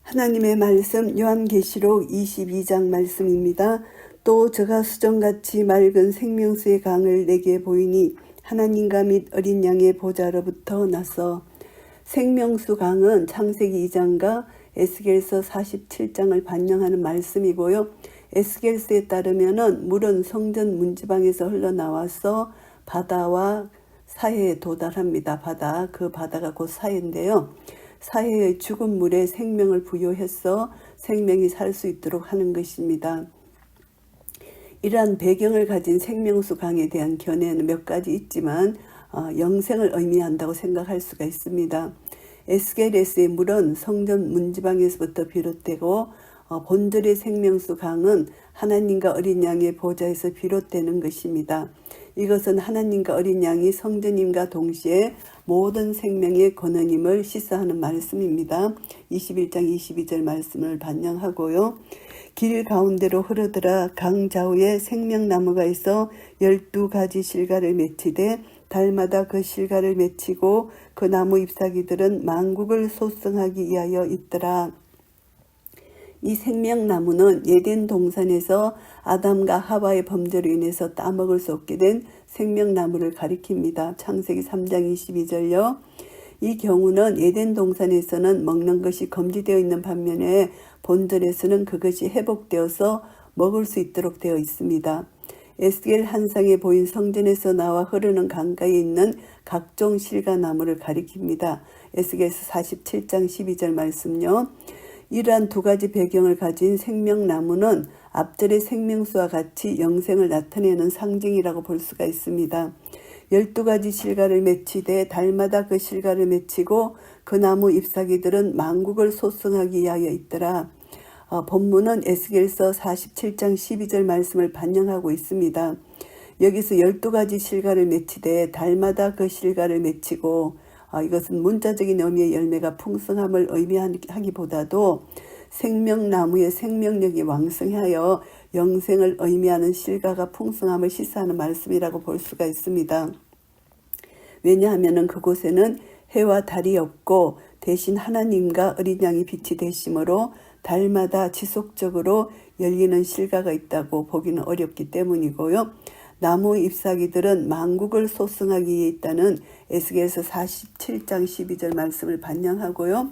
하나님의 말씀 요한계시록 22장 말씀입니다. 또 저가 수정같이 맑은 생명수의 강을 내게 보이니 하나님과 및 어린 양의 보좌로부터 나서. 생명수 강은 창세기 2장과 에스겔서 47장을 반영하는 말씀이고요. 에스겔서에 따르면 물은 성전 문지방에서 흘러나와서 바다와 사해에 도달합니다. 그 바다가 곧 사해인데요. 사해의 죽은 물에 생명을 부여해서 생명이 살 수 있도록 하는 것입니다. 이러한 배경을 가진 생명수 강에 대한 견해는 몇 가지 있지만 영생을 의미한다고 생각할 수가 있습니다. 에스겔에서의 물은 성전 문지방에서부터 비롯되고 본절의 생명수 강은 하나님과 어린 양의 보좌에서 비롯되는 것입니다. 이것은 하나님과 어린 양이 성전임과 동시에 모든 생명의 근원임을 시사하는 말씀입니다. 21장 22절 말씀을 반영하고요. 길 가운데로 흐르더라. 강 좌우에 생명나무가 있어 12가지 실과를 맺히되 달마다 그 실과를 맺히고 그 나무 잎사귀들은 만국을 소성하기 위하여 있더라. 이 생명나무는 에덴 동산에서 아담과 하와의 범죄로 인해서 따먹을 수 없게 된 생명나무를 가리킵니다. 창세기 3장 22절요. 이 경우는 에덴 동산에서는 먹는 것이 금지되어 있는 반면에 본절에서는 그것이 회복되어서 먹을 수 있도록 되어 있습니다. 에스겔 한상에 보인 성전에서 나와 흐르는 강가에 있는 각종 실과나무를 가리킵니다. 에스겔서 47장 12절 말씀요. 이러한 두 가지 배경을 가진 생명나무는 앞절의 생명수와 같이 영생을 나타내는 상징이라고 볼 수가 있습니다. 12가지 실과를 맺히되 달마다 그 실과를 맺히고 그 나무 잎사귀들은 만국을 소성하기 위하여 있더라. 본문은 에스겔서 47장 12절 말씀을 반영하고 있습니다. 여기서 12가지 실과를 맺히되 달마다 그 실과를 맺히고 이것은 문자적인 의미의 열매가 풍성함을 의미하기보다도 생명나무의 생명력이 왕성하여 영생을 의미하는 실과가 풍성함을 시사하는 말씀이라고 볼 수가 있습니다. 왜냐하면 그곳에는 해와 달이 없고 대신 하나님과 어린 양이 빛이 되심으로 달마다 지속적으로 열리는 실과가 있다고 보기는 어렵기 때문이고요. 나무 잎사귀들은 만국을 소성하기 위해 있다는 에스겔서 47장 12절 말씀을 반영하고요.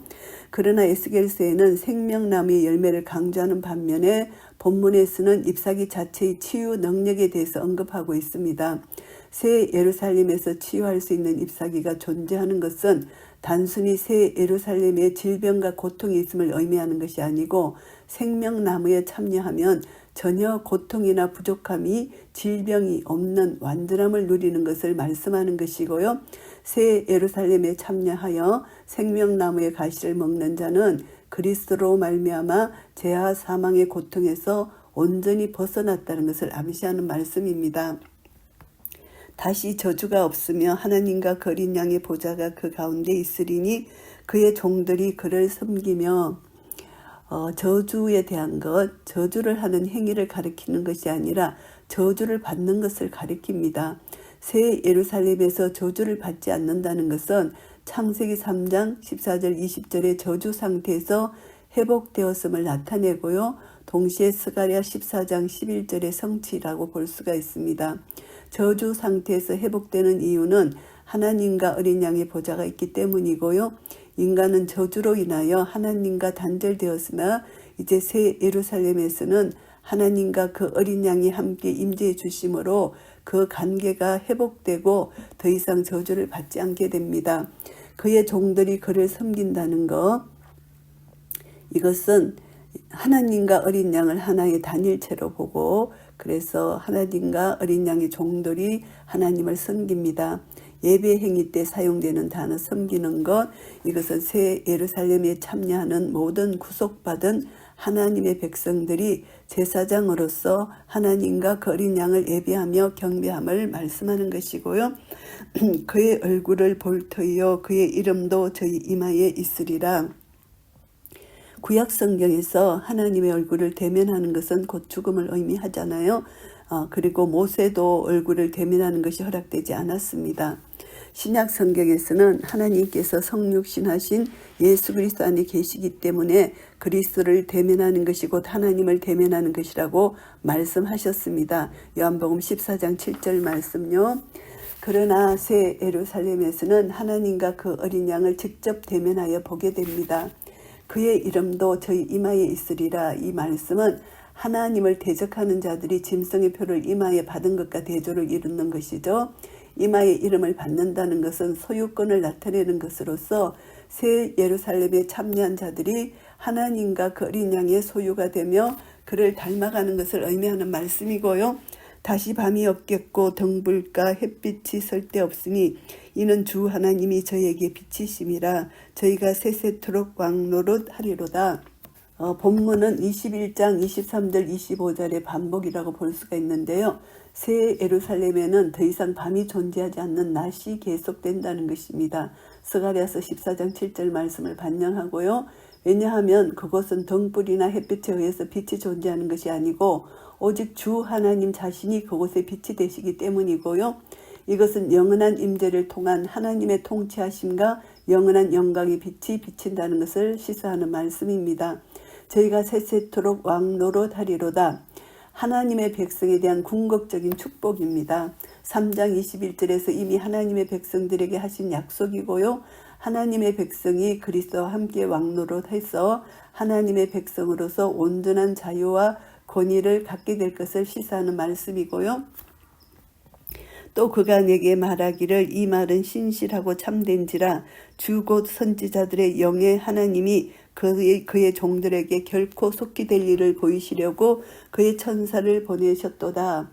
그러나 에스겔서에는 생명나무의 열매를 강조하는 반면에 본문에서는 잎사귀 자체의 치유 능력에 대해서 언급하고 있습니다. 새 예루살렘에서 치유할 수 있는 잎사귀가 존재하는 것은 단순히 새 예루살렘에 질병과 고통이 있음을 의미하는 것이 아니고 생명나무에 참여하면 전혀 고통이나 부족함이 질병이 없는 완전함을 누리는 것을 말씀하는 것이고요. 새 예루살렘에 참여하여 생명나무의 가시를 먹는 자는 그리스도로 말미암아 죄와 사망의 고통에서 온전히 벗어났다는 것을 암시하는 말씀입니다. 다시 저주가 없으며 하나님과 그 어린 양의 보좌가 그 가운데 있으리니 그의 종들이 그를 섬기며 저주에 대한 것, 저주를 하는 행위를 가리키는 것이 아니라 저주를 받는 것을 가리킵니다. 새 예루살렘에서 저주를 받지 않는다는 것은 창세기 3장 14절 20절의 저주 상태에서 회복되었음을 나타내고요. 동시에 스가랴 14장 11절의 성취라고 볼 수가 있습니다. 저주 상태에서 회복되는 이유는 하나님과 어린 양의 보좌가 있기 때문이고요. 인간은 저주로 인하여 하나님과 단절되었으나 이제 새 예루살렘에서는 하나님과 그 어린 양이 함께 임재해 주심으로 그 관계가 회복되고 더 이상 저주를 받지 않게 됩니다. 그의 종들이 그를 섬긴다는 것, 이것은 하나님과 어린 양을 하나의 단일체로 보고 그래서 하나님과 어린 양의 종들이 하나님을 섬깁니다. 예배 행위 때 사용되는 단어 섬기는 것, 이것은 새 예루살렘에 참여하는 모든 구속받은 하나님의 백성들이 제사장으로서 하나님과 그 어린 양을 예배하며 경배함을 말씀하는 것이고요. 그의 얼굴을 볼 터이요 그의 이름도 저희 이마에 있으리라. 구약 성경에서 하나님의 얼굴을 대면하는 것은 곧 죽음을 의미하잖아요. 그리고 모세도 얼굴을 대면하는 것이 허락되지 않았습니다. 신약 성경에서는 하나님께서 성육신하신 예수 그리스도 안에 계시기 때문에 그리스도를 대면하는 것이 곧 하나님을 대면하는 것이라고 말씀하셨습니다. 요한복음 14장 7절 말씀요. 그러나 새 예루살렘에서는 하나님과 그 어린 양을 직접 대면하여 보게 됩니다. 그의 이름도 저희 이마에 있으리라. 이 말씀은 하나님을 대적하는 자들이 짐승의 표를 이마에 받은 것과 대조를 이루는 것이죠. 이마에 이름을 받는다는 것은 소유권을 나타내는 것으로서 새 예루살렘에 참여한 자들이 하나님과 그 어린 양의 소유가 되며 그를 닮아가는 것을 의미하는 말씀이고요. 다시 밤이 없겠고 등불과 햇빛이 쓸데없으니 이는 주 하나님이 저에게 빛이심이라. 저희가 세세토록 왕노릇 하리로다. 본문은 21장 23절 25절의 반복이라고 볼 수가 있는데요. 새 예루살렘에는 더 이상 밤이 존재하지 않는 낮이 계속된다는 것입니다. 스가랴서 14장 7절 말씀을 반영하고요. 왜냐하면 그곳은 등불이나 햇빛에 의해서 빛이 존재하는 것이 아니고 오직 주 하나님 자신이 그곳에 빛이 되시기 때문이고요. 이것은 영원한 임재를 통한 하나님의 통치하심과 영원한 영광의 빛이 비친다는 것을 시사하는 말씀입니다. 저희가 세세토록 왕노릇 하리로다. 하나님의 백성에 대한 궁극적인 축복입니다. 3장 21절에서 이미 하나님의 백성들에게 하신 약속이고요. 하나님의 백성이 그리스도와 함께 왕노릇해서 하나님의 백성으로서 온전한 자유와 권위를 갖게 될 것을 시사하는 말씀이고요. 또 그가 내게 말하기를 이 말은 신실하고 참된지라 주 곧 선지자들의 영의 하나님이 그의 종들에게 결코 속히 될 일을 보이시려고 그의 천사를 보내셨도다.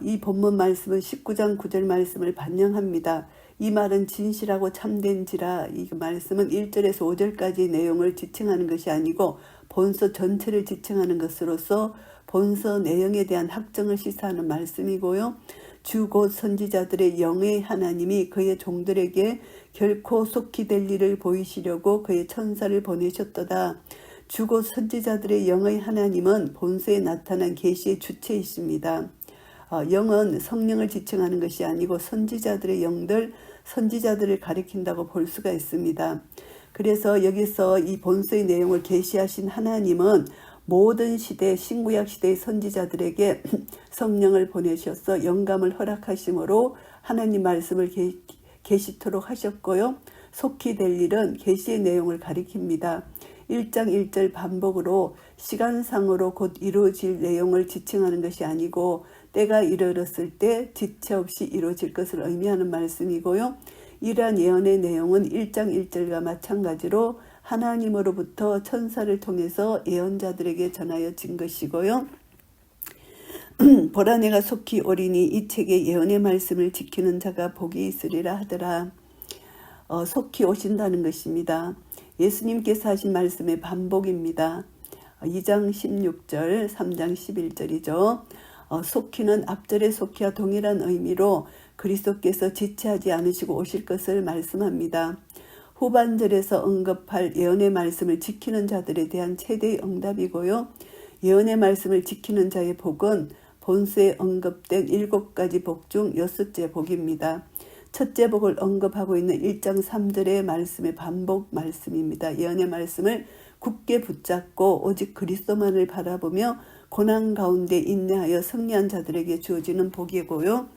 이 본문 말씀은 19장 9절 말씀을 반영합니다. 이 말은 진실하고 참된지라. 이 말씀은 1절에서 5절까지 내용을 지칭하는 것이 아니고 본서 전체를 지칭하는 것으로서 본서 내용에 대한 확정을 시사하는 말씀이고요. 주 곧 선지자들의 영의 하나님이 그의 종들에게 결코 속히 될 일을 보이시려고 그의 천사를 보내셨도다. 주 곧 선지자들의 영의 하나님은 본서에 나타난 계시의 주체이십니다. 영은 성령을 지칭하는 것이 아니고 선지자들의 영들, 선지자들을 가리킨다고 볼 수가 있습니다. 그래서 여기서 이 본서의 내용을 계시하신 하나님은 모든 시대, 신구약 시대의 선지자들에게 성령을 보내셔서 영감을 허락하심으로 하나님 말씀을 계시토록 하셨고요. 속히 될 일은 계시의 내용을 가리킵니다. 1장 1절 반복으로 시간상으로 곧 이루어질 내용을 지칭하는 것이 아니고 때가 이르렀을 때 지체 없이 이루어질 것을 의미하는 말씀이고요. 이러한 예언의 내용은 1장 1절과 마찬가지로 하나님으로부터 천사를 통해서 예언자들에게 전하여진 것이고요. 보라 내가 속히 오리니 이 책의 예언의 말씀을 지키는 자가 복이 있으리라 하더라. 속히 오신다는 것입니다. 예수님께서 하신 말씀의 반복입니다. 2장 16절, 3장 11절이죠. 속히는 앞절의 속히와 동일한 의미로 그리스도께서 지체하지 않으시고 오실 것을 말씀합니다. 후반절에서 언급할 예언의 말씀을 지키는 자들에 대한 최대의 응답이고요. 예언의 말씀을 지키는 자의 복은 본서에 언급된 7가지 복 중 6째 복입니다. 첫째 복을 언급하고 있는 1장 3절의 말씀의 반복 말씀입니다. 예언의 말씀을 굳게 붙잡고 오직 그리스도만을 바라보며 고난 가운데 인내하여 승리한 자들에게 주어지는 복이고요.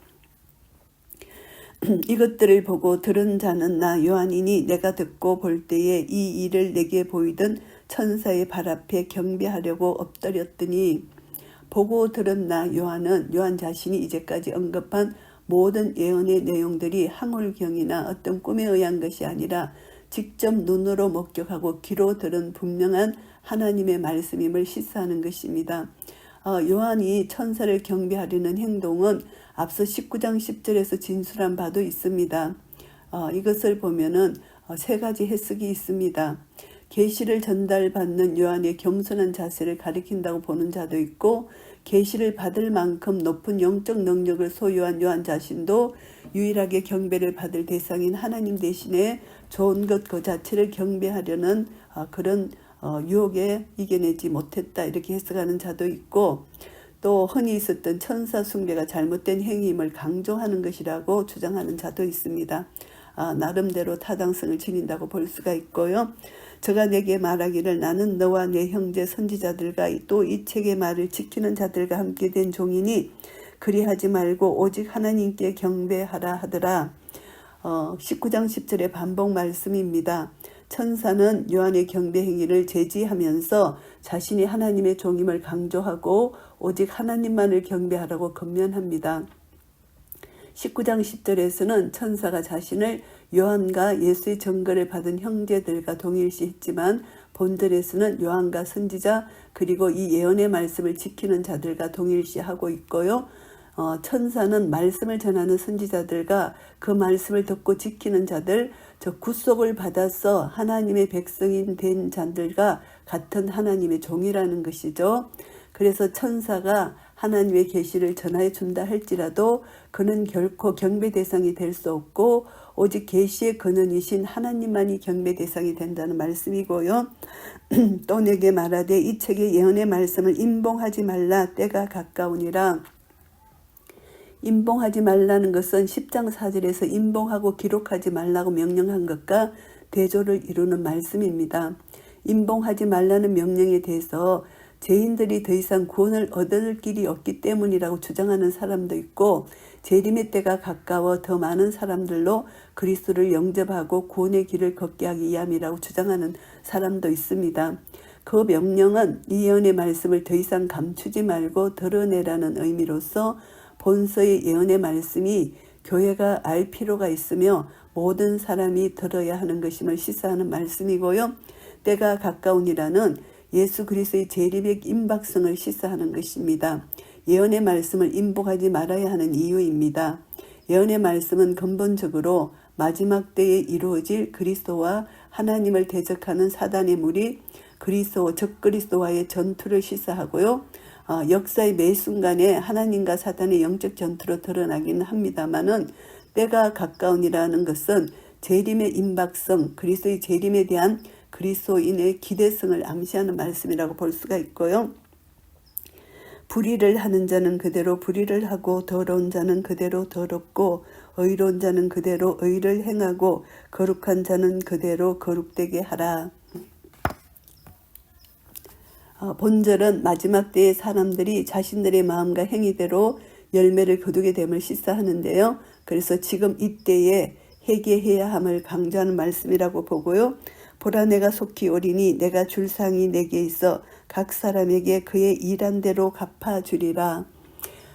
이것들을 보고 들은 자는 나 요한이니 내가 듣고 볼 때에 이 일을 내게 보이던 천사의 발 앞에 경배하려고 엎드렸더니 보고 들은 나 요한은 요한 자신이 이제까지 언급한 모든 예언의 내용들이 항울경이나 어떤 꿈에 의한 것이 아니라 직접 눈으로 목격하고 귀로 들은 분명한 하나님의 말씀임을 시사하는 것입니다. 요한이 천사를 경배하려는 행동은 앞서 19장 10절에서 진술한 바도 있습니다. 이것을 보면은 3가지 해석이 있습니다. 계시를 전달받는 요한의 겸손한 자세를 가리킨다고 보는 자도 있고 계시를 받을 만큼 높은 영적 능력을 소유한 요한 자신도 유일하게 경배를 받을 대상인 하나님 대신에 좋은 것 그 자체를 경배하려는 그런 유혹에 이겨내지 못했다 이렇게 해석하는 자도 있고 또 흔히 있었던 천사 숭배가 잘못된 행위임을 강조하는 것이라고 주장하는 자도 있습니다. 나름대로 타당성을 지닌다고 볼 수가 있고요. 저가 내게 말하기를 나는 너와 내 형제 선지자들과 또 이 책의 말을 지키는 자들과 함께 된 종이니 그리하지 말고 오직 하나님께 경배하라 하더라. 19장 10절의 반복 말씀입니다. 천사는 요한의 경배 행위를 제지하면서 자신이 하나님의 종임을 강조하고 오직 하나님만을 경배하라고 권면합니다. 19장 10절에서는 천사가 자신을 요한과 예수의 증거를 받은 형제들과 동일시했지만 본절에서는 요한과 선지자 그리고 이 예언의 말씀을 지키는 자들과 동일시하고 있고요. 천사는 말씀을 전하는 선지자들과 그 말씀을 듣고 지키는 자들, 구속을 받아서 하나님의 백성이 된 자들과 같은 하나님의 종이라는 것이죠. 그래서 천사가 하나님의 계시를 전하여 준다 할지라도 그는 결코 경배 대상이 될 수 없고 오직 계시의 근원이신 하나님만이 경배 대상이 된다는 말씀이고요. 또 내게 말하되 이 책의 예언의 말씀을 임봉하지 말라 때가 가까우니라. 임봉하지 말라는 것은 10장 4절에서 임봉하고 기록하지 말라고 명령한 것과 대조를 이루는 말씀입니다. 임봉하지 말라는 명령에 대해서 죄인들이 더 이상 구원을 얻을 길이 없기 때문이라고 주장하는 사람도 있고 재림의 때가 가까워 더 많은 사람들로 그리스도를 영접하고 구원의 길을 걷게 하기 위함이라고 주장하는 사람도 있습니다. 그 명령은 이 예언의 말씀을 더 이상 감추지 말고 드러내라는 의미로서 본서의 예언의 말씀이 교회가 알 필요가 있으며 모든 사람이 들어야 하는 것임을 시사하는 말씀이고요. 때가 가까우니라는 예수 그리스도의 재림의 임박성을 시사하는 것입니다. 예언의 말씀을 임복하지 말아야 하는 이유입니다. 예언의 말씀은 근본적으로 마지막 때에 이루어질 그리스도와 하나님을 대적하는 사단의 무리 그리스도 즉 그리스도와의 전투를 시사하고요. 역사의 매 순간에 하나님과 사단의 영적 전투로 드러나기는 합니다마는 때가 가까우니라는 것은 재림의 임박성 그리스도의 재림에 대한 그리스도인의 기대성을 암시하는 말씀이라고 볼 수가 있고요. 불의를 하는 자는 그대로 불의를 하고 더러운 자는 그대로 더럽고 의로운 자는 그대로 의를 행하고 거룩한 자는 그대로 거룩되게 하라. 본절은 마지막 때의 사람들이 자신들의 마음과 행위대로 열매를 거두게 됨을 시사하는데요. 그래서 지금 이때에 회개해야 함을 강조하는 말씀이라고 보고요. 보라 내가 속히 오리니 내가 줄 상이 내게 있어 각 사람에게 그의 일한 대로 갚아주리라.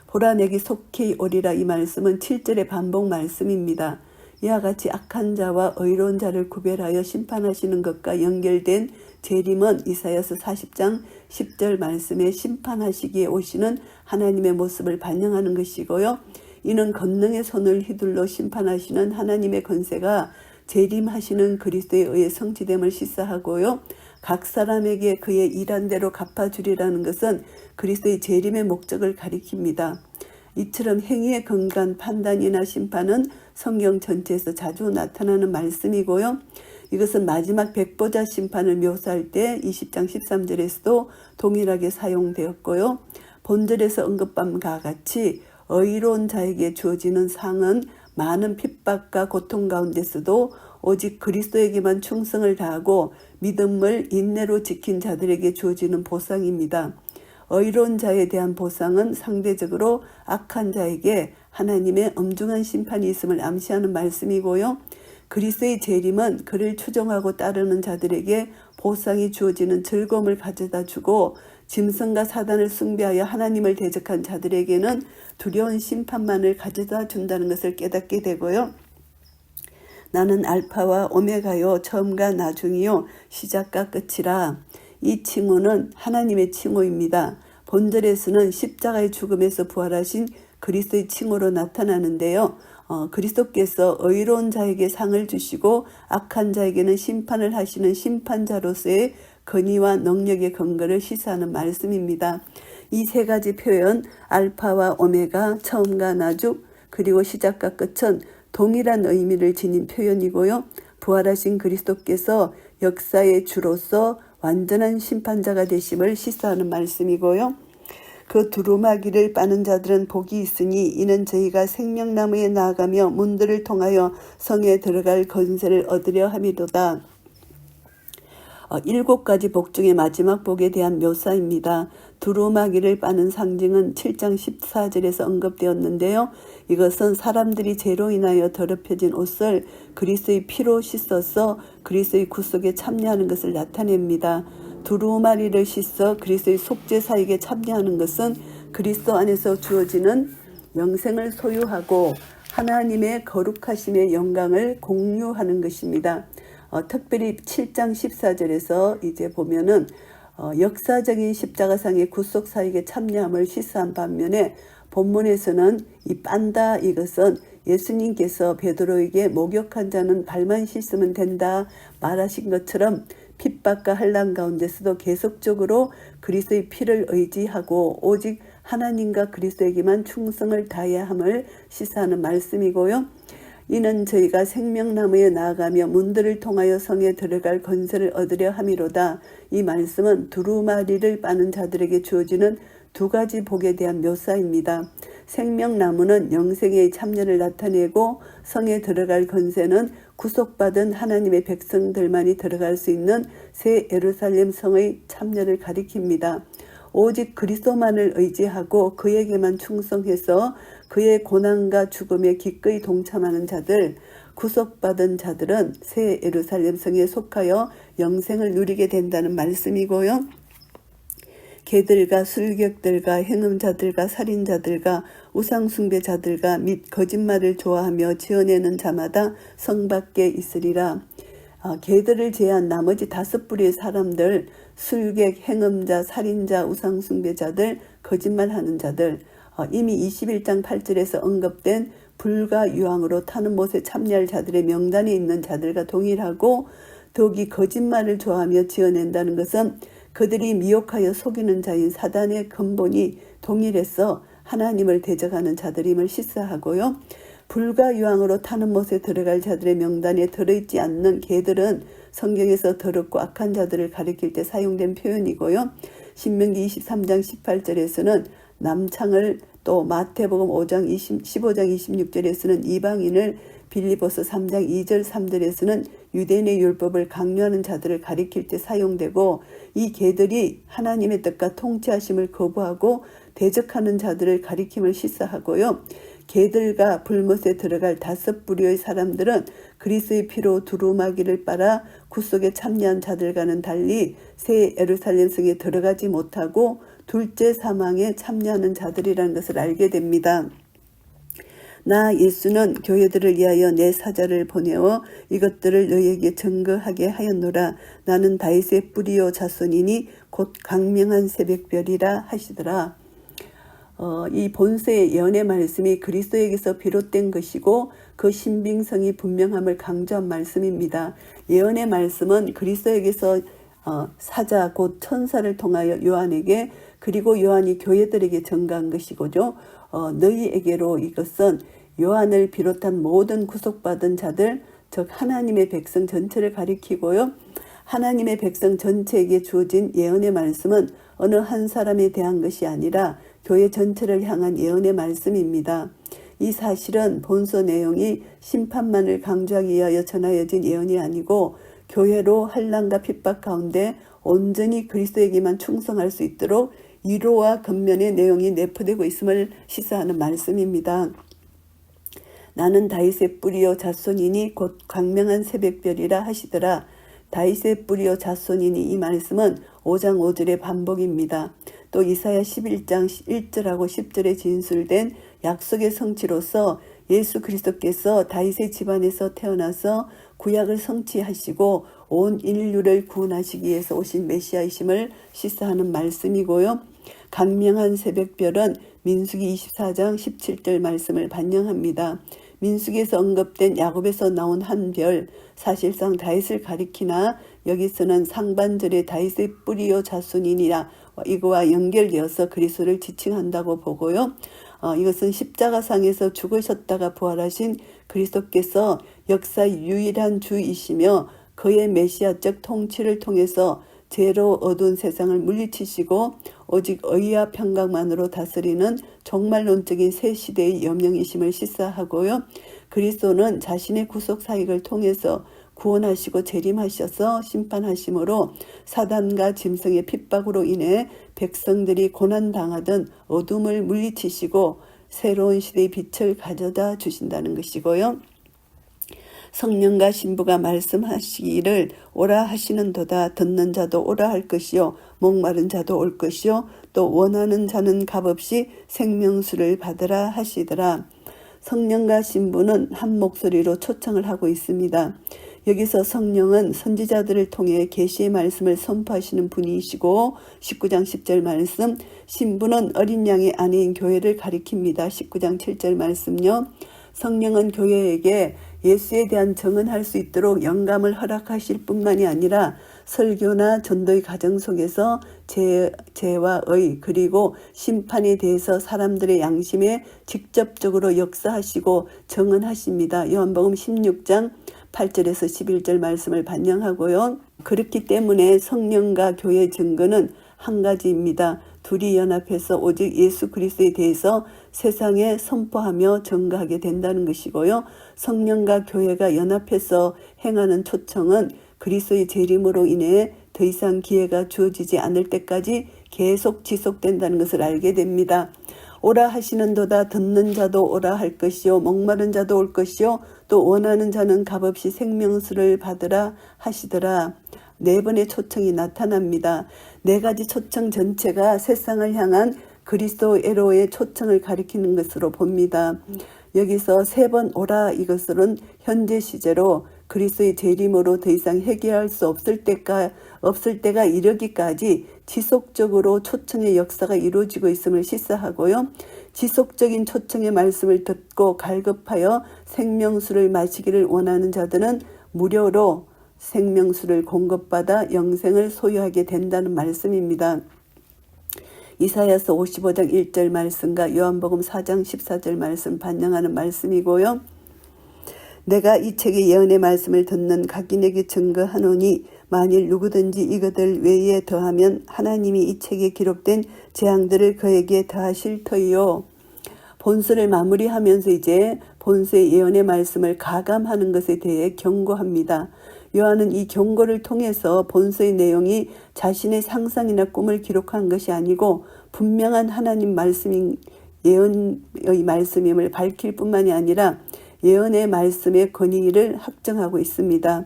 보라 내게 속히 오리라 이 말씀은 7절의 반복 말씀입니다. 이와 같이 악한 자와 의로운 자를 구별하여 심판하시는 것과 연결된 재림은 이사야서 40장 10절 말씀에 심판하시기에 오시는 하나님의 모습을 반영하는 것이고요. 이는 권능의 손을 휘둘러 심판하시는 하나님의 권세가 재림하시는 그리스도에 의해 성취됨을 시사하고요. 각 사람에게 그의 일한 대로 갚아주리라는 것은 그리스도의 재림의 목적을 가리킵니다. 이처럼 행위에 근거한 판단이나 심판은 성경 전체에서 자주 나타나는 말씀이고요. 이것은 마지막 백보자 심판을 묘사할 때 20장 13절에서도 동일하게 사용되었고요. 본절에서 언급함과 같이 의로운 자에게 주어지는 상은 많은 핍박과 고통 가운데서도 오직 그리스도에게만 충성을 다하고 믿음을 인내로 지킨 자들에게 주어지는 보상입니다. 의로운 자에 대한 보상은 상대적으로 악한 자에게 하나님의 엄중한 심판이 있음을 암시하는 말씀이고요. 그리스도의 재림은 그를 추종하고 따르는 자들에게 보상이 주어지는 즐거움을 가져다 주고 짐승과 사단을 숭배하여 하나님을 대적한 자들에게는 두려운 심판만을 가져다 준다는 것을 깨닫게 되고요. 나는 알파와 오메가요 처음과 나중이요 시작과 끝이라. 이 칭호는 하나님의 칭호입니다. 본절에서는 십자가의 죽음에서 부활하신 그리스도의 칭호로 나타나는데요. 그리스도께서 의로운 자에게 상을 주시고 악한 자에게는 심판을 하시는 심판자로서의 권위와 능력의 근거를 시사하는 말씀입니다. 이 세 가지 표현 알파와 오메가, 처음과 나중, 그리고 시작과 끝은 동일한 의미를 지닌 표현이고요. 부활하신 그리스도께서 역사의 주로서 완전한 심판자가 되심을 시사하는 말씀이고요. 그 두루마기를 빠는 자들은 복이 있으니 이는 저희가 생명나무에 나아가며 문들을 통하여 성에 들어갈 건세를 얻으려 함이로다. 7가지 복 중의 마지막 복에 대한 묘사입니다. 두루마기를 빠는 상징은 7장 14절에서 언급되었는데요. 이것은 사람들이 죄로 인하여 더럽혀진 옷을 그리스도의 피로 씻어서 그리스도의 구속에 참여하는 것을 나타냅니다. 두루마리를 씻어 그리스도의 속죄사에게 참여하는 것은 그리스도 안에서 주어지는 영생을 소유하고 하나님의 거룩하심의 영광을 공유하는 것입니다. 특별히 7장 14절에서 이제 보면은 역사적인 십자가상의 구속사역에 참여함을 시사한 반면에 본문에서는 이 빤다 이것은 예수님께서 베드로에게 목욕한 자는 발만 씻으면 된다 말하신 것처럼 핍박과 환난 가운데서도 계속적으로 그리스도의 피를 의지하고 오직 하나님과 그리스도에게만 충성을 다해야 함을 시사하는 말씀이고요. 이는 저희가 생명나무에 나아가며 문들을 통하여 성에 들어갈 건설을 얻으려 함이로다. 이 말씀은 두루마리를 빠는 자들에게 주어지는 2가지 복에 대한 묘사입니다. 생명나무는 영생의 참여를 나타내고 성에 들어갈 건세는 구속받은 하나님의 백성들만이 들어갈 수 있는 새 예루살렘 성의 참여를 가리킵니다. 오직 그리스도만을 의지하고 그에게만 충성해서 그의 고난과 죽음에 기꺼이 동참하는 자들, 구속받은 자들은 새 예루살렘 성에 속하여 영생을 누리게 된다는 말씀이고요. 개들과 술객들과 행음자들과 살인자들과 우상숭배자들과 및 거짓말을 좋아하며 지어내는 자마다 성 밖에 있으리라. 개들을 제한 나머지 5부류의 사람들, 술객, 행음자, 살인자, 우상숭배자들, 거짓말하는 자들, 이미 21장 8절에서 언급된 불과 유황으로 타는 못에 참여할 자들의 명단에 있는 자들과 동일하고, 더욱이 거짓말을 좋아하며 지어낸다는 것은 그들이 미혹하여 속이는 자인 사단의 근본이 동일해서 하나님을 대적하는 자들임을 시사하고요. 불과 유황으로 타는 못에 들어갈 자들의 명단에 들어있지 않는 개들은 성경에서 더럽고 악한 자들을 가리킬 때 사용된 표현이고요. 신명기 23장 18절에서는 남창을, 또 마태복음 15장 26절에서는 이방인을, 빌립보서 3장 2절 3절에서는 유대인의 율법을 강요하는 자들을 가리킬 때 사용되고, 이 개들이 하나님의 뜻과 통치하심을 거부하고 대적하는 자들을 가리킴을 시사하고요. 개들과 불못에 들어갈 5부류의 사람들은 그리스도의 피로 두루마기를 빨아 구속에 참여한 자들과는 달리 새 예루살렘 성에 들어가지 못하고 둘째 사망에 참여하는 자들이라는 것을 알게 됩니다. 나 예수는 교회들을 위하여 내 사자를 보내어 이것들을 너희에게 증거하게 하였노라. 나는 다윗의 뿌리요 자손이니 곧 강명한 새벽별이라 하시더라. 이 본서의 예언의 말씀이 그리스도에게서 비롯된 것이고 그 신빙성이 분명함을 강조한 말씀입니다. 예언의 말씀은 그리스도에게서 사자 곧 천사를 통하여 요한에게, 그리고 요한이 교회들에게 전가한 것이고죠. 너희에게로 이것은 요한을 비롯한 모든 구속받은 자들, 즉 하나님의 백성 전체를 가리키고요. 하나님의 백성 전체에게 주어진 예언의 말씀은 어느 한 사람에 대한 것이 아니라 교회 전체를 향한 예언의 말씀입니다. 이 사실은 본서 내용이 심판만을 강조하기 위하여 전하여진 예언이 아니고 교회로 환난과 핍박 가운데 온전히 그리스도에게만 충성할 수 있도록 위로와 근면의 내용이 내포되고 있음을 시사하는 말씀입니다. 나는 다윗의 뿌리요 자손이니 곧 광명한 새벽별이라 하시더라. 다윗의 뿌리요 자손이니, 이 말씀은 5장 5절의 반복입니다. 또 이사야 11장 1절하고 10절에 진술된 약속의 성취로서 예수 그리스도께서 다윗의 집안에서 태어나서 구약을 성취하시고 온 인류를 구원하시기 위해서 오신 메시아이심을 시사하는 말씀이고요. 강명한 새벽별은 민수기 24장 17절 말씀을 반영합니다. 민수기에서 언급된 야곱에서 나온 한 별, 사실상 다윗을 가리키나 여기서는 상반절의 다윗의 뿌리요 자손이니라 이거와 연결되어서 그리스도를 지칭한다고 보고요. 이것은 십자가상에서 죽으셨다가 부활하신 그리스도께서 역사의 유일한 주이시며 그의 메시아적 통치를 통해서 죄로 어두운 세상을 물리치시고 오직 의와 평강만으로 다스리는 종말론적인 새 시대의 여명이심을 시사하고요. 그리스도는 자신의 구속 사역을 통해서 구원하시고 재림하셔서 심판하심으로 사단과 짐승의 핍박으로 인해 백성들이 고난당하던 어둠을 물리치시고 새로운 시대의 빛을 가져다 주신다는 것이고요. 성령과 신부가 말씀하시기를 오라 하시는도다. 듣는 자도 오라 할 것이요 목마른 자도 올 것이요 또 원하는 자는 값없이 생명수를 받으라 하시더라. 성령과 신부는 한 목소리로 초청을 하고 있습니다. 여기서 성령은 선지자들을 통해 계시의 말씀을 선포하시는 분이시고 19장 10절 말씀, 신부는 어린 양의 아내인 교회를 가리킵니다. 19장 7절 말씀요. 성령은 교회에게 예수에 대한 정언할 수 있도록 영감을 허락하실 뿐만이 아니라 설교나 전도의 과정 속에서 죄와 의 그리고 심판에 대해서 사람들의 양심에 직접적으로 역사하시고 정언하십니다. 요한복음 16장 8절에서 11절 말씀을 반영하고요. 그렇기 때문에 성령과 교회의 증거는 한 가지입니다. 둘이 연합해서 오직 예수 그리스도에 대해서 세상에 선포하며 증거하게 된다는 것이고요. 성령과 교회가 연합해서 행하는 초청은 그리스도의 재림으로 인해 더 이상 기회가 주어지지 않을 때까지 계속 지속된다는 것을 알게 됩니다. 오라 하시는도다. 듣는 자도 오라 할 것이요 목마른 자도 올 것이요 또 원하는 자는 값없이 생명수를 받으라 하시더라. 네 번의 초청이 나타납니다. 네 가지 초청 전체가 세상을 향한 그리스도 에로의 초청을 가리키는 것으로 봅니다. 여기서 세 번 오라 이것은 현재 시제로 그리스도의 재림으로 더 이상 해결할 수 없을 때가 이르기까지 지속적으로 초청의 역사가 이루어지고 있음을 시사하고요. 지속적인 초청의 말씀을 듣고 갈급하여 생명수를 마시기를 원하는 자들은 무료로 생명수를 공급받아 영생을 소유하게 된다는 말씀입니다. 이사야서 55장 1절 말씀과 요한복음 4장 14절 말씀 반영하는 말씀이고요. 내가 이 책의 예언의 말씀을 듣는 각인에게 증거하노니 만일 누구든지 이것들 외에 더하면 하나님이 이 책에 기록된 재앙들을 그에게 더하실 터이요. 본서를 마무리하면서 이제 본서의 예언의 말씀을 가감하는 것에 대해 경고합니다. 요한은 이 경고를 통해서 본서의 내용이 자신의 상상이나 꿈을 기록한 것이 아니고 분명한 하나님 말씀인 예언의 말씀임을 밝힐 뿐만이 아니라 예언의 말씀의 권위를 확정하고 있습니다.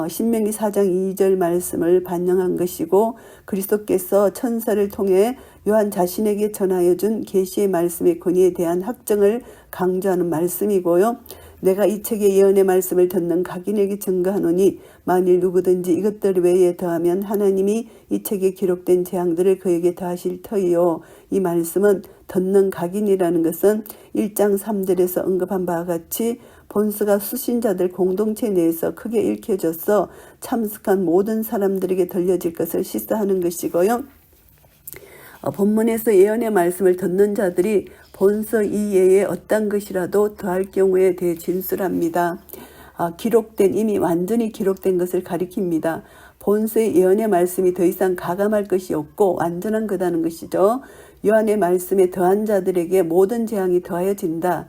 신명기 4장 2절 말씀을 반영한 것이고 그리스도께서 천사를 통해 요한 자신에게 전하여 준 계시의 말씀의 권위에 대한 확정을 강조하는 말씀이고요. 내가 이 책의 예언의 말씀을 듣는 각인에게 증거하노니 만일 누구든지 이것들 외에 더하면 하나님이 이 책에 기록된 재앙들을 그에게 더하실 터이요. 이 말씀은 듣는 각인이라는 것은 1장 3절에서 언급한 바와 같이 본서가 수신자들 공동체 내에서 크게 읽혀져서 참석한 모든 사람들에게 들려질 것을 시사하는 것이고요. 본문에서 예언의 말씀을 듣는 자들이 본서 이외에 어떤 것이라도 더할 경우에 대해 진술합니다. 기록된 이미 완전히 기록된 것을 가리킵니다. 본서의 예언의 말씀이 더 이상 가감할 것이 없고 완전한 거다는 것이죠. 요한의 말씀에 더한 자들에게 모든 재앙이 더하여진다.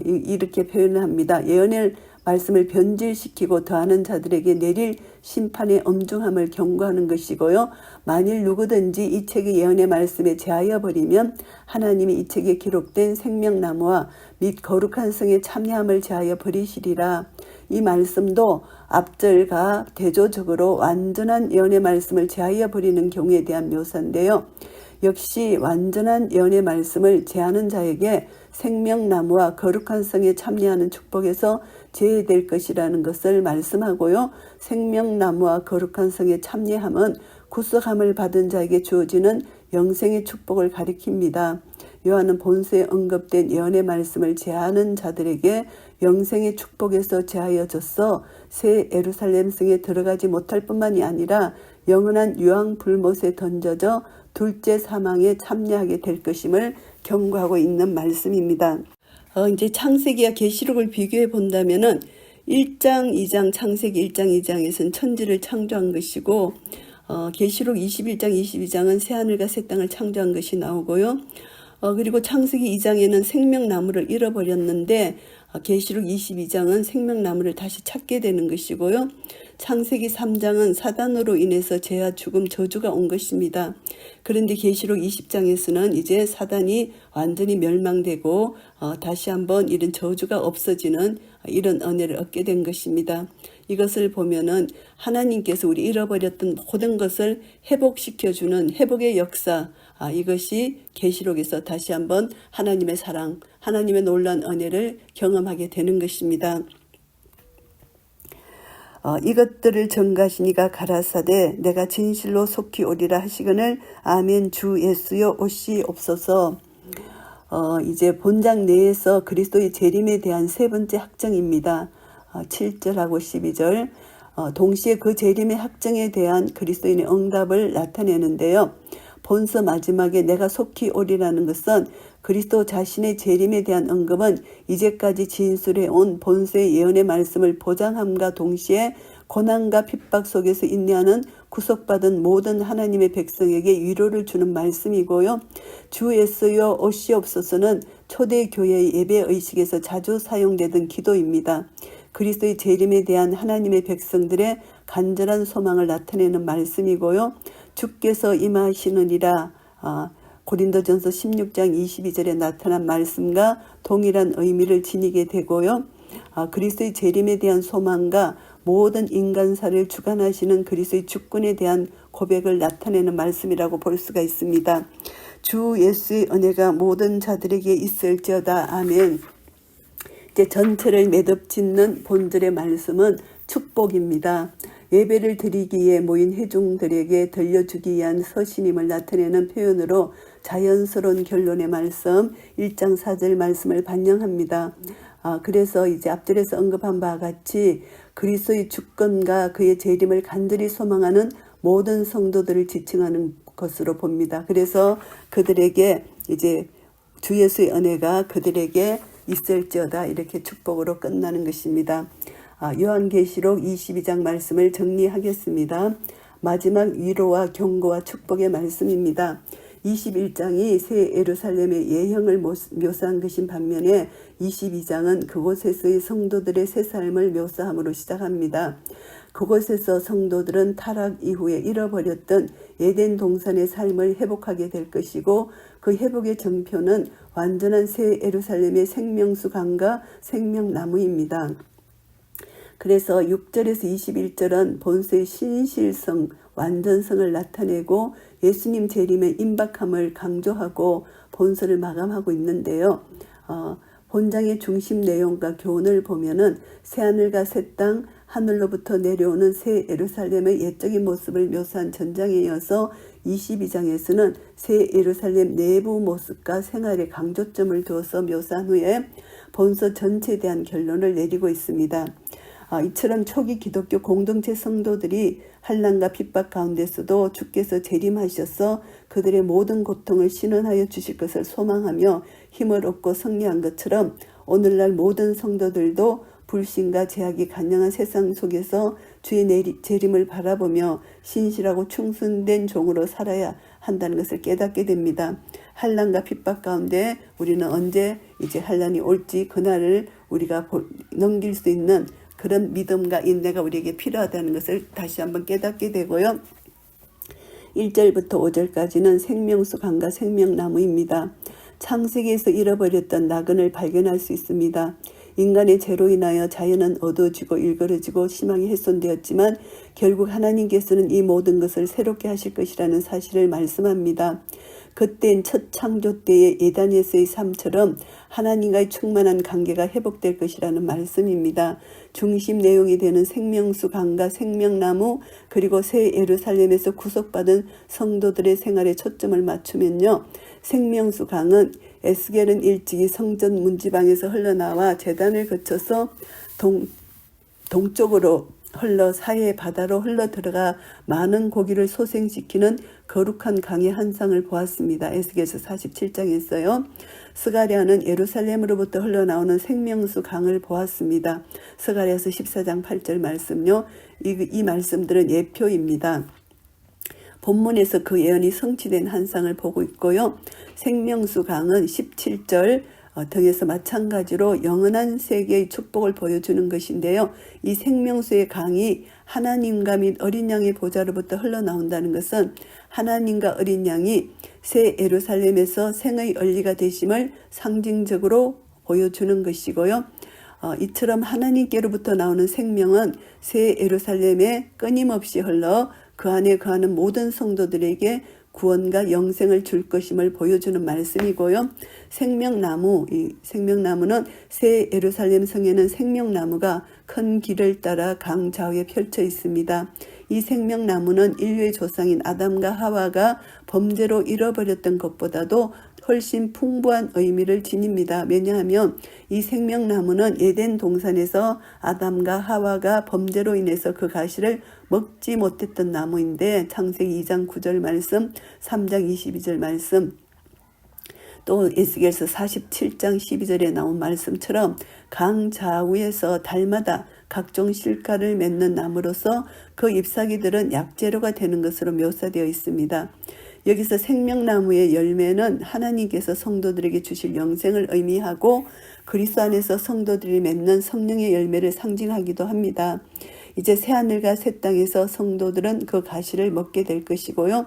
이렇게 표현을 합니다. 예언의 말씀을 변질시키고 더하는 자들에게 내릴 심판의 엄중함을 경고하는 것이고요. 만일 누구든지 이 책의 예언의 말씀에 제하여 버리면 하나님이 이 책에 기록된 생명나무와 및 거룩한 성의 참여함을 제하여 버리시리라. 이 말씀도 앞절과 대조적으로 완전한 예언의 말씀을 제하여 버리는 경우에 대한 묘사인데요. 역시 완전한 예언의 말씀을 제하는 자에게 생명나무와 거룩한 성에 참여하는 축복에서 제외될 것이라는 것을 말씀하고요. 생명나무와 거룩한 성에 참여함은 구속함을 받은 자에게 주어지는 영생의 축복을 가리킵니다. 요한은 본서에 언급된 예언의 말씀을 제하는 자들에게 영생의 축복에서 제하여져서 새 예루살렘 성에 들어가지 못할 뿐만이 아니라 영원한 유황불못에 던져져 둘째 사망에 참여하게 될 것임을 경고하고 있는 말씀입니다. 이제 창세기와 계시록을 비교해 본다면은 1장, 2장, 창세기 1장, 2장에서는 천지를 창조한 것이고 계시록 21장, 22장은 새하늘과 새 땅을 창조한 것이 나오고요. 그리고 창세기 2장에는 생명나무를 잃어버렸는데 계시록 22장은 생명나무를 다시 찾게 되는 것이고요. 창세기 3장은 사단으로 인해서 죄와 죽음, 저주가 온 것입니다. 그런데 계시록 20장에서는 이제 사단이 완전히 멸망되고 다시 한번 이런 저주가 없어지는 이런 은혜를 얻게 된 것입니다. 이것을 보면은 하나님께서 우리 잃어버렸던 모든 것을 회복시켜주는 회복의 역사, 이것이 계시록에서 다시 한번 하나님의 사랑, 하나님의 놀라운 은혜를 경험하게 되는 것입니다. 이것들을 전가시니가 가라사대 내가 진실로 속히 오리라 하시거늘 아멘 주 예수여 오시옵소서. 이제 본장 내에서 그리스도의 재림에 대한 세 번째 확정입니다. 7절하고 12절 동시에 그 재림의 확정에 대한 그리스도인의 응답을 나타내는데요. 본서 마지막에 내가 속히 오리라는 것은 그리스도 자신의 재림에 대한 언급은 이제까지 진술해온 본서의 예언의 말씀을 보장함과 동시에 고난과 핍박 속에서 인내하는 구속받은 모든 하나님의 백성에게 위로를 주는 말씀이고요. 주 예수여 오시옵소서는 초대교회의 예배의식에서 자주 사용되던 기도입니다. 그리스도의 재림에 대한 하나님의 백성들의 간절한 소망을 나타내는 말씀이고요. 주께서 임하시느니라 고린도전서 16장 22절에 나타난 말씀과 동일한 의미를 지니게 되고요. 그리스도의 재림에 대한 소망과 모든 인간사를 주관하시는 그리스도의 주권에 대한 고백을 나타내는 말씀이라고 볼 수가 있습니다. 주 예수의 은혜가 모든 자들에게 있을지어다. 아멘. 이제 전체를 매듭짓는 본절의 말씀은 축복입니다. 예배를 드리기에 모인 회중들에게 들려주기 위한 서신임을 나타내는 표현으로 자연스러운 결론의 말씀 1장 4절 말씀을 반영합니다. 그래서 이제 앞절에서 언급한 바와 같이 그리스도의 주권과 그의 재림을 간절히 소망하는 모든 성도들을 지칭하는 것으로 봅니다. 그래서 그들에게 이제 주 예수의 은혜가 그들에게 있을지어다 이렇게 축복으로 끝나는 것입니다. 요한계시록 22장 말씀을 정리하겠습니다. 마지막 위로와 경고와 축복의 말씀입니다. 21장이 새 예루살렘의 예형을 묘사한 것인 반면에 22장은 그곳에서의 성도들의 새 삶을 묘사함으로 시작합니다. 그곳에서 성도들은 타락 이후에 잃어버렸던 에덴 동산의 삶을 회복하게 될 것이고 그 회복의 정표는 완전한 새 예루살렘의 생명수 강과 생명나무입니다. 그래서 6절에서 21절은 본서의 신실성, 완전성을 나타내고 예수님 재림의 임박함을 강조하고 본서를 마감하고 있는데요. 본장의 중심 내용과 교훈을 보면은 새하늘과 새 땅, 하늘로부터 내려오는 새 예루살렘의 예적인 모습을 묘사한 전장에 이어서 22장에서는 새 예루살렘 내부 모습과 생활에 강조점을 두어서 묘사한 후에 본서 전체에 대한 결론을 내리고 있습니다. 이처럼 초기 기독교 공동체 성도들이 환난과 핍박 가운데서도 주께서 재림하셔서 그들의 모든 고통을 신원하여 주실 것을 소망하며 힘을 얻고 승리한 것처럼 오늘날 모든 성도들도 불신과 제약이 간영한 세상 속에서 주의 재림을 바라보며 신실하고 충성된 종으로 살아야 한다는 것을 깨닫게 됩니다. 환난과 핍박 가운데 우리는 언제 이제 환난이 올지 그날을 우리가 넘길 수 있는 그런 믿음과 인내가 우리에게 필요하다는 것을 다시 한번 깨닫게 되고요. 1절부터 5절까지는 생명수 강과 생명나무입니다. 창세기에서 잃어버렸던 나그네를 발견할 수 있습니다. 인간의 죄로 인하여 자연은 어두워지고 일그러지고 희망이 훼손되었지만 결국 하나님께서는 이 모든 것을 새롭게 하실 것이라는 사실을 말씀합니다. 그때는 첫 창조 때의 에덴에서의 삶처럼 하나님과의 충만한 관계가 회복될 것이라는 말씀입니다. 중심 내용이 되는 생명수 강과 생명나무 그리고 새 예루살렘에서 구속받은 성도들의 생활에 초점을 맞추면요. 생명수 강은 에스겔은 일찍이 성전 문지방에서 흘러나와 제단을 거쳐서 동쪽으로 흘러 사해 바다로 흘러 들어가 많은 고기를 소생시키는 거룩한 강의 한 상을 보았습니다. 에스겔서 47장에서요. 스가랴는 예루살렘으로부터 흘러나오는 생명수 강을 보았습니다. 스가랴서 14장 8절 말씀요. 이 말씀들은 예표입니다. 본문에서 그 예언이 성취된 한상을 보고 있고요. 생명수 강은 17절 등에서 마찬가지로 영원한 세계의 축복을 보여주는 것인데요. 이 생명수의 강이 하나님과 및 어린 양의 보좌로부터 흘러나온다는 것은 하나님과 어린 양이 새 예루살렘에서 생의 언리가 되심을 상징적으로 보여주는 것이고요. 이처럼 하나님께로부터 나오는 생명은 새 예루살렘에 끊임없이 흘러 그 안에 거하는 모든 성도들에게 구원과 영생을 줄 것임을 보여주는 말씀이고요. 생명나무, 이 생명나무는 새 예루살렘 성에는 생명나무가 큰 길을 따라 강 좌우에 펼쳐 있습니다. 이 생명나무는 인류의 조상인 아담과 하와가 범죄로 잃어버렸던 것보다도 훨씬 풍부한 의미를 지닙니다. 왜냐하면 이 생명나무는 에덴 동산에서 아담과 하와가 범죄로 인해서 그 가시를 먹지 못했던 나무인데 창세기 2장 9절 말씀, 3장 22절 말씀, 또 에스겔서 47장 12절에 나온 말씀처럼 강 좌우에서 달마다 각종 실과를 맺는 나무로서 그 잎사귀들은 약재료가 되는 것으로 묘사되어 있습니다. 여기서 생명나무의 열매는 하나님께서 성도들에게 주실 영생을 의미하고 그리스도 안에서 성도들이 맺는 성령의 열매를 상징하기도 합니다. 이제 새하늘과 새 땅에서 성도들은 그 가시를 먹게 될 것이고요.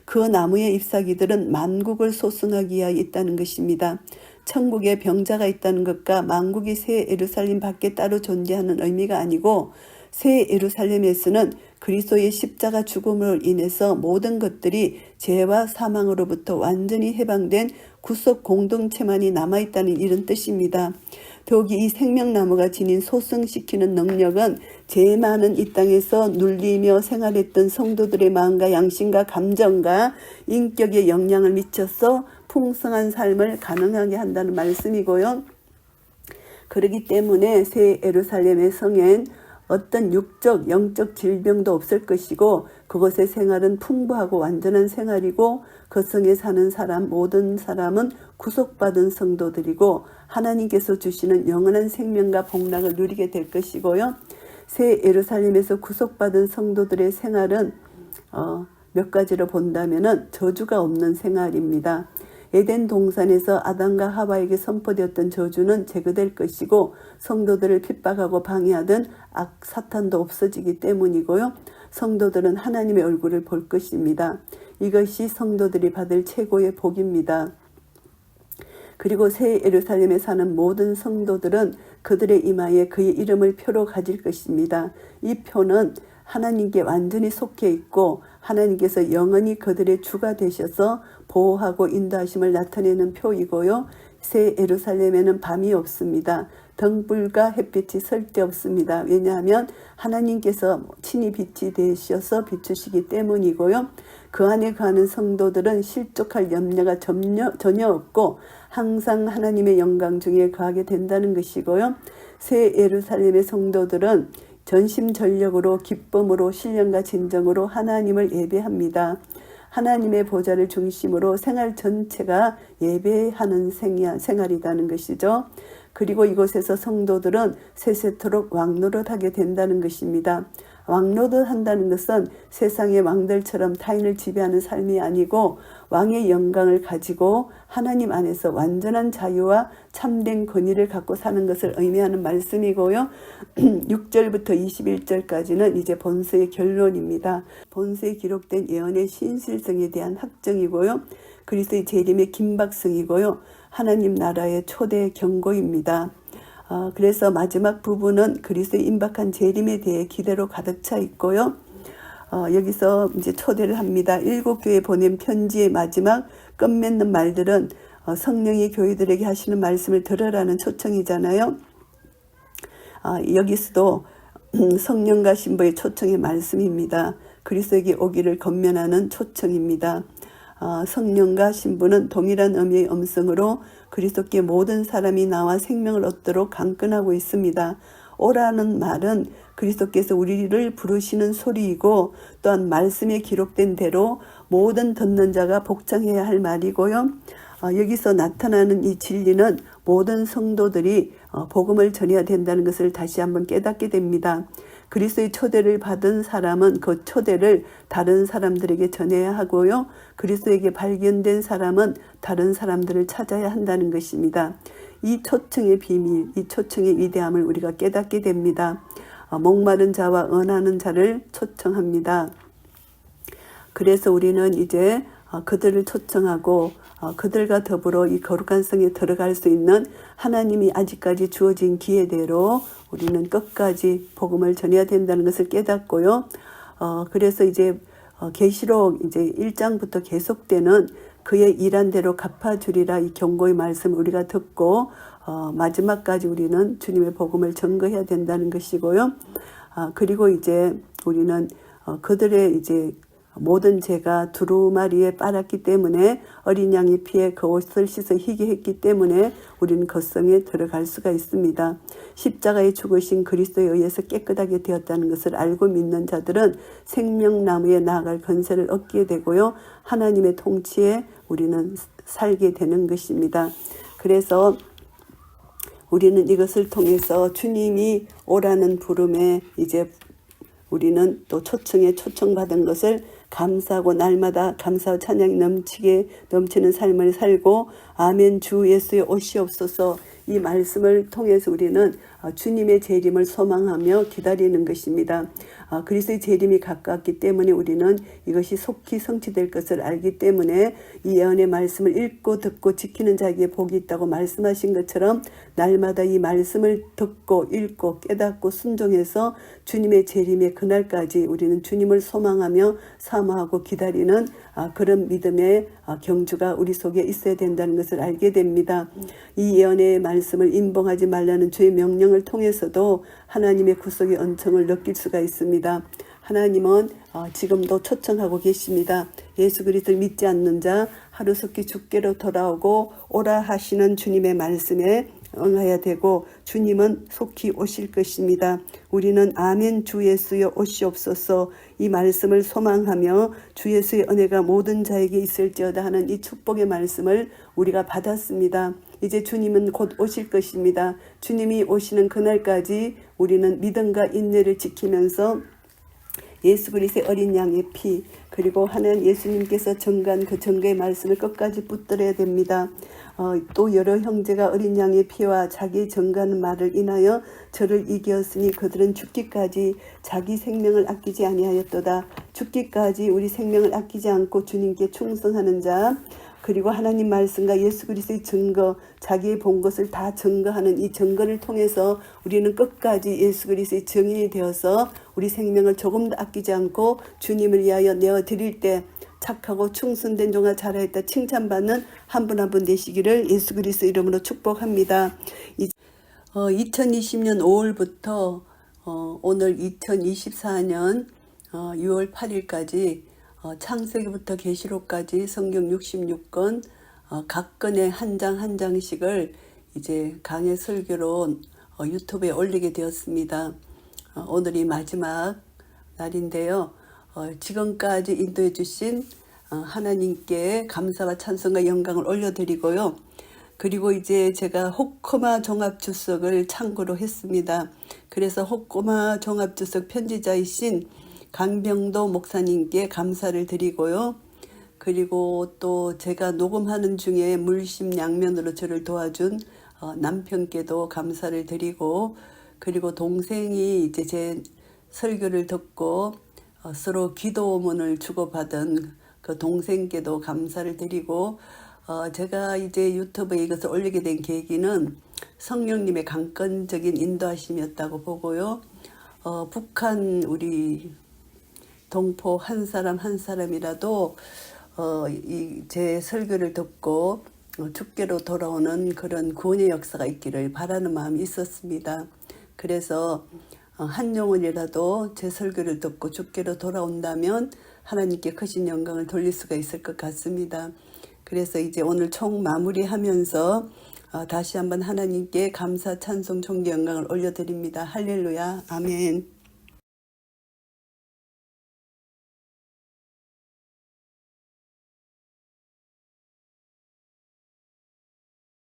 그 나무의 잎사귀들은 만국을 소승하기 위하여 있다는 것입니다. 천국에 병자가 있다는 것과 만국이 새 예루살렘 밖에 따로 존재하는 의미가 아니고 새 예루살렘에서는 그리스도의 십자가 죽음으로 인해서 모든 것들이 죄와 사망으로부터 완전히 해방된 구속 공동체만이 남아있다는 이런 뜻입니다. 더욱이 이 생명나무가 지닌 소승시키는 능력은 죄 많은 이 땅에서 눌리며 생활했던 성도들의 마음과 양심과 감정과 인격에 영향을 미쳐서 풍성한 삶을 가능하게 한다는 말씀이고요. 그렇기 때문에 새 예루살렘의 성엔 어떤 육적, 영적 질병도 없을 것이고 그곳의 생활은 풍부하고 완전한 생활이고 그 성에 사는 사람 모든 사람은 구속받은 성도들이고 하나님께서 주시는 영원한 생명과 복락을 누리게 될 것이고요. 새 예루살렘에서 구속받은 성도들의 생활은 몇 가지로 본다면 저주가 없는 생활입니다. 에덴 동산에서 아담과 하와에게 선포되었던 저주는 제거될 것이고 성도들을 핍박하고 방해하던 악 사탄도 없어지기 때문이고요. 성도들은 하나님의 얼굴을 볼 것입니다. 이것이 성도들이 받을 최고의 복입니다. 그리고 새 예루살렘에 사는 모든 성도들은 그들의 이마에 그의 이름을 표로 가질 것입니다. 이 표는 하나님께 완전히 속해 있고 하나님께서 영원히 그들의 주가 되셔서 보호하고 인도하심을 나타내는 표이고요. 새 예루살렘에는 밤이 없습니다. 등불과 햇빛이 쓸데없습니다. 왜냐하면 하나님께서 친히 빛이 되셔서 비추시기 때문이고요. 그 안에 거하는 성도들은 실족할 염려가 전혀 없고 항상 하나님의 영광 중에 거하게 된다는 것이고요. 새 예루살렘의 성도들은 전심전력으로 기쁨으로 신령과 진정으로 하나님을 예배합니다. 하나님의 보좌를 중심으로 생활 전체가 예배하는 생활이라는 것이죠. 그리고 이곳에서 성도들은 세세토록 왕노릇하게 된다는 것입니다. 왕노릇한다는 것은 세상의 왕들처럼 타인을 지배하는 삶이 아니고 왕의 영광을 가지고 하나님 안에서 완전한 자유와 참된 권위를 갖고 사는 것을 의미하는 말씀이고요. 6절부터 21절까지는 이제 본서의 결론입니다. 본서에 기록된 예언의 신실성에 대한 확정이고요. 그리스도의 재림의 긴박성이고요. 하나님 나라의 초대 경고입니다. 그래서 마지막 부분은 그리스도의 임박한 재림에 대해 기대로 가득 차 있고요. 여기서 이제 초대를 합니다. 7교회에 보낸 편지의 마지막 끝맺는 말들은 성령이 교회들에게 하시는 말씀을 들으라는 초청이잖아요. 여기서도 성령과 신부의 초청의 말씀입니다. 그리스도에게 오기를 권면하는 초청입니다. 성령과 신부는 동일한 의미의 음성으로 그리스도께 모든 사람이 나와 생명을 얻도록 강권하고 있습니다. 오라는 말은 그리스도께서 우리를 부르시는 소리이고 또한 말씀에 기록된 대로 모든 듣는 자가 복창해야 할 말이고요. 여기서 나타나는 이 진리는 모든 성도들이 복음을 전해야 된다는 것을 다시 한번 깨닫게 됩니다. 그리스도의 초대를 받은 사람은 그 초대를 다른 사람들에게 전해야 하고요. 그리스도에게 발견된 사람은 다른 사람들을 찾아야 한다는 것입니다. 이 초청의 비밀, 이 초청의 위대함을 우리가 깨닫게 됩니다. 목마른 자와 언하는 자를 초청합니다. 그래서 우리는 이제 그들을 초청하고 그들과 더불어 이 거룩한 성에 들어갈 수 있는 하나님이 아직까지 주어진 기회대로 우리는 끝까지 복음을 전해야 된다는 것을 깨닫고요. 그래서 이제 계시록 이제 1장부터 계속되는 그의 일한 대로 갚아주리라 이 경고의 말씀을 우리가 듣고 마지막까지 우리는 주님의 복음을 전거해야 된다는 것이고요. 그리고 이제 우리는 그들의 이제 모든 죄가 두루마리에 빨았기 때문에 어린 양의 피에 그 옷을 씻어 희게 했기 때문에 우리는 그 성에 들어갈 수가 있습니다. 십자가에 죽으신 그리스도에 의해서 깨끗하게 되었다는 것을 알고 믿는 자들은 생명나무에 나아갈 권세를 얻게 되고요. 하나님의 통치에 우리는 살게 되는 것입니다. 그래서 우리는 이것을 통해서 주님이 오라는 부름에 이제 우리는 또 초청에 초청받은 것을 감사하고 날마다 감사와 찬양이 넘치는 삶을 살고 아멘 주 예수의 오시옵소서 이 말씀을 통해서 우리는 주님의 재림을 소망하며 기다리는 것입니다. 그리스도의 재림이 가깝기 때문에 우리는 이것이 속히 성취될 것을 알기 때문에 이 예언의 말씀을 읽고 듣고 지키는 자에게 복이 있다고 말씀하신 것처럼 날마다 이 말씀을 듣고 읽고 깨닫고 순종해서 주님의 재림의 그날까지 우리는 주님을 소망하며 사모하고 기다리는 그런 믿음의 경주가 우리 속에 있어야 된다는 것을 알게 됩니다. 이 예언의 말씀을 임봉하지 말라는 주의 명령을 통해서도 하나님의 구속의 은총을 느낄 수가 있습니다. 하나님은 지금도 초청하고 계십니다. 예수 그리스도를 믿지 않는 자 하루속히 주께로 돌아오고 오라 하시는 주님의 말씀에 응해야 되고 주님은 속히 오실 것입니다. 우리는 아멘 주 예수여 오시옵소서 이 말씀을 소망하며 주 예수의 은혜가 모든 자에게 있을지어다 하는 이 축복의 말씀을 우리가 받았습니다. 이제 주님은 곧 오실 것입니다. 주님이 오시는 그날까지 우리는 믿음과 인내를 지키면서 예수 그리스도의 어린 양의 피 그리고 하나님 예수님께서 전간 그 전가의 말씀을 끝까지 붙들어야 됩니다. 또 여러 형제가 어린 양의 피와 자기 전가는 말을 인하여 저를 이기었으니 그들은 죽기까지 자기 생명을 아끼지 아니하였도다. 죽기까지 우리 생명을 아끼지 않고 주님께 충성하는 자 그리고 하나님 말씀과 예수 그리스도의 증거 자기의 본 것을 다 증거하는 이 증거를 통해서 우리는 끝까지 예수 그리스도의 증인이 되어서 우리 생명을 조금도 아끼지 않고 주님을 위하여 내어드릴 때 착하고 충성된 종아 잘하였다 칭찬받는 한 분 한 분 되시기를 예수 그리스도 이름으로 축복합니다. 2020년 5월부터 오늘 2024년 6월 8일까지 창세기부터 계시록까지 성경 66권 각 건의 한 장 한 장씩을 이제 강해 설교로 유튜브에 올리게 되었습니다. 오늘이 마지막 날인데요. 지금까지 인도해 주신 하나님께 감사와 찬송과 영광을 올려드리고요. 그리고 이제 제가 호코마 종합주석을 참고로 했습니다. 그래서 호코마 종합주석 편지자이신 강병도 목사님께 감사를 드리고요. 그리고 또 제가 녹음하는 중에 물심양면으로 저를 도와준 남편께도 감사를 드리고 그리고 동생이 이제 제 설교를 듣고 서로 기도문을 주고받은 그 동생께도 감사를 드리고 제가 이제 유튜브에 이것을 올리게 된 계기는 성령님의 강건적인 인도하심이었다고 보고요. 북한 우리 동포 한 사람 한 사람이라도 제 설교를 듣고 주께로 돌아오는 그런 구원의 역사가 있기를 바라는 마음이 있었습니다. 그래서 한 영혼이라도 제 설교를 듣고 주께로 돌아온다면 하나님께 크신 영광을 돌릴 수가 있을 것 같습니다. 그래서 이제 오늘 총 마무리하면서 다시 한번 하나님께 감사, 찬송, 존귀, 영광을 올려드립니다. 할렐루야, 아멘.